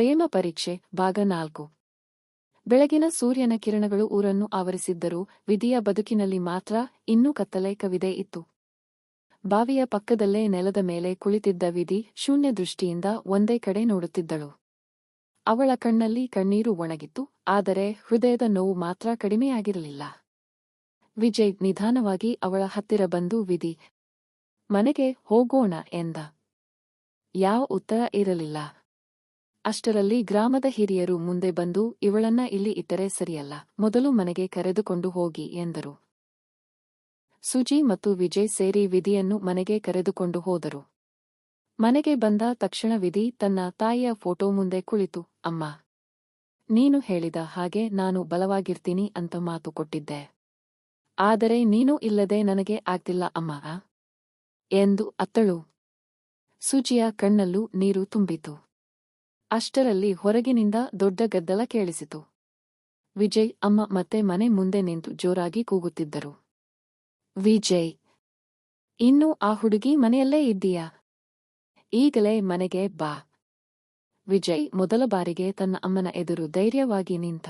ಪ್ರೇಮ ಪರೀಕ್ಷೆ ಭಾಗ 4. ಬೆಳಗಿನ ಸೂರ್ಯನ ಕಿರಣಗಳು ಊರನ್ನು ಆವರಿಸಿದ್ದರೂ ವಿಧಿಯ ಬದುಕಿನಲ್ಲಿ ಮಾತ್ರ ಇನ್ನೂ ಕತ್ತಲೆ ಕವಿದೆ ಇತ್ತು. ಬಾವಿಯ ಪಕ್ಕದಲ್ಲೇ ನೆಲದ ಮೇಲೆ ಕುಳಿತಿದ್ದ ವಿಧಿ ಶೂನ್ಯ ದೃಷ್ಟಿಯಿಂದ ಒಂದೇ ಕಡೆ ನೋಡುತ್ತಿದ್ದಳು. ಅವಳ ಕಣ್ಣಲ್ಲಿ ಕಣ್ಣೀರು ಒಣಗಿತ್ತು, ಆದರೆ ಹೃದಯದ ನೋವು ಮಾತ್ರ ಕಡಿಮೆಯಾಗಿರಲಿಲ್ಲ. ವಿಜಯ್ ನಿಧಾನವಾಗಿ ಅವಳ ಹತ್ತಿರ ಬಂದು ವಿಧಿ, ಮನೆಗೆ ಹೋಗೋಣ ಎಂದ. ಯಾವ ಉತ್ತರ ಇರಲಿಲ್ಲ. ಅಷ್ಟರಲ್ಲಿ ಗ್ರಾಮದ ಹಿರಿಯರು ಮುಂದೆ ಬಂದು ಇವಳನ್ನ ಇಲ್ಲಿ ಇಟ್ಟರೆ ಸರಿಯಲ್ಲ, ಮೊದಲು ಮನೆಗೆ ಕರೆದುಕೊಂಡು ಹೋಗಿ ಎಂದರು. ಸುಜಿ ಮತ್ತು ವಿಜಯ್ ಸೇರಿ ವಿಧಿಯನ್ನು ಮನೆಗೆ ಕರೆದುಕೊಂಡು ಹೋದರು. ಮನೆಗೆ ಬಂದ ತಕ್ಷಣ ವಿಧಿ ತನ್ನ ತಾಯಿಯ ಫೋಟೋ ಮುಂದೆ ಕುಳಿತು, ಅಮ್ಮ, ನೀನು ಹೇಳಿದ ಹಾಗೆ ನಾನು ಬಲವಾಗಿರ್ತೀನಿ ಅಂತ ಮಾತು ಕೊಟ್ಟಿದ್ದೆ. ಆದರೆ ನೀನು ಇಲ್ಲದೆ ನನಗೆ ಆಗ್ತಿಲ್ಲ ಅಮ್ಮ ಎಂದು ಅತ್ತಳು. ಸುಜಿಯ ಕಣ್ಣಲ್ಲೂ ನೀರು ತುಂಬಿತು. ಅಷ್ಟರಲ್ಲಿ ಹೊರಗಿನಿಂದ ದೊಡ್ಡ ಗದ್ದಲ ಕೇಳಿಸಿತು. ವಿಜಯ್ ಅಮ್ಮ ಮತ್ತೆ ಮನೆ ಮುಂದೆ ನಿಂತು ಜೋರಾಗಿ ಕೂಗುತ್ತಿದ್ದರು. ವಿಜಯ್, ಇನ್ನೂ ಆ ಹುಡುಗಿ ಮನೆಯಲ್ಲೇ ಇದ್ದೀಯಾ? ಈಗಲೇ ಮನೆಗೆ ಬಾ. ವಿಜಯ್ ಮೊದಲ ಬಾರಿಗೆ ತನ್ನ ಅಮ್ಮನ ಎದುರು ಧೈರ್ಯವಾಗಿ ನಿಂತ.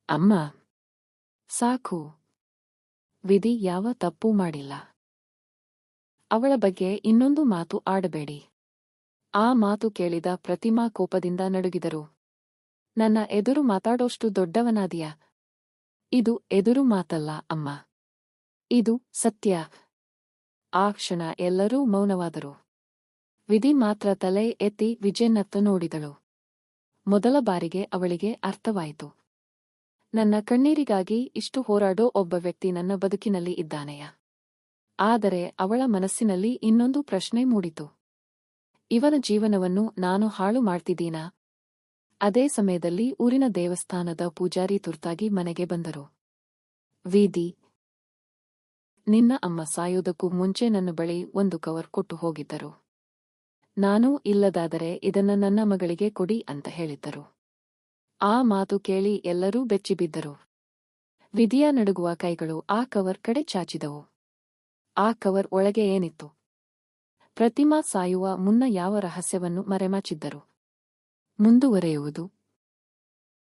ಅಮ್ಮ, ಸಾಕು. ವಿಧಿ ಯಾವ ತಪ್ಪೂ ಮಾಡಿಲ್ಲ. ಅವಳ ಬಗ್ಗೆ ಇನ್ನೊಂದು ಮಾತು ಆಡಬೇಡಿ. ಆ ಮಾತು ಕೇಳಿದ ಪ್ರತಿಮಾ ಕೋಪದಿಂದ ನಡುಗಿದರು. ನನ್ನ ಎದುರು ಮಾತಾಡೋಷ್ಟು ದೊಡ್ಡವನಾದಿಯಾ? ಇದು ಎದುರು ಮಾತಲ್ಲ ಅಮ್ಮ, ಇದು ಸತ್ಯ. ಆ ಕ್ಷಣ ಎಲ್ಲರೂ ಮೌನವಾದರು. ವಿಧಿ ಮಾತ್ರ ತಲೆ ಎತ್ತಿ ವಿಜಯನತ್ತ ನೋಡಿದಳು. ಮೊದಲ ಬಾರಿಗೆ ಅವಳಿಗೆ ಅರ್ಥವಾಯಿತು. ನನ್ನ ಕಣ್ಣೀರಿಗಾಗಿ ಇಷ್ಟು ಹೋರಾಡೋ ಒಬ್ಬ ವ್ಯಕ್ತಿ ನನ್ನ ಬದುಕಿನಲ್ಲಿ ಇದ್ದಾನೆಯಾ? ಆದರೆ ಅವಳ ಮನಸ್ಸಿನಲ್ಲಿ ಇನ್ನೊಂದು ಪ್ರಶ್ನೆ ಮೂಡಿತು. ಇವನ ಜೀವನವನ್ನು ನಾನು ಹಾಳು ಮಾಡ್ತಿದ್ದೀನಾ? ಅದೇ ಸಮಯದಲ್ಲಿ ಊರಿನ ದೇವಸ್ಥಾನದ ಪೂಜಾರಿ ತುರ್ತಾಗಿ ಮನೆಗೆ ಬಂದರು. ವಿಧಿ, ನಿನ್ನ ಅಮ್ಮ ಸಾಯೋದಕ್ಕೂ ಮುಂಚೆ ನನ್ನ ಬಳಿ ಒಂದು ಕವರ್ ಕೊಟ್ಟು ಹೋಗಿದ್ದರು. ನಾನು ಇಲ್ಲದಾದರೆ ಇದನ್ನ ನನ್ನ ಮಗಳಿಗೆ ಕೊಡಿ ಅಂತ ಹೇಳಿದ್ದರು. ಆ ಮಾತು ಕೇಳಿ ಎಲ್ಲರೂ ಬೆಚ್ಚಿಬಿದ್ದರು. ವಿಧಿಯ ನಡುಗುವ ಕೈಗಳು ಆ ಕವರ್ ಕಡೆ ಚಾಚಿದವು. ಆ ಕವರ್ ಒಳಗೆ ಏನಿತ್ತು? ಪ್ರತಿಮಾ ಸಾಯುವ ಮುನ್ನ ಯಾವ ರಹಸ್ಯವನ್ನು ಮರೆಮಾಚಿದ್ದರು? ಮುಂದುವರೆಯುವುದು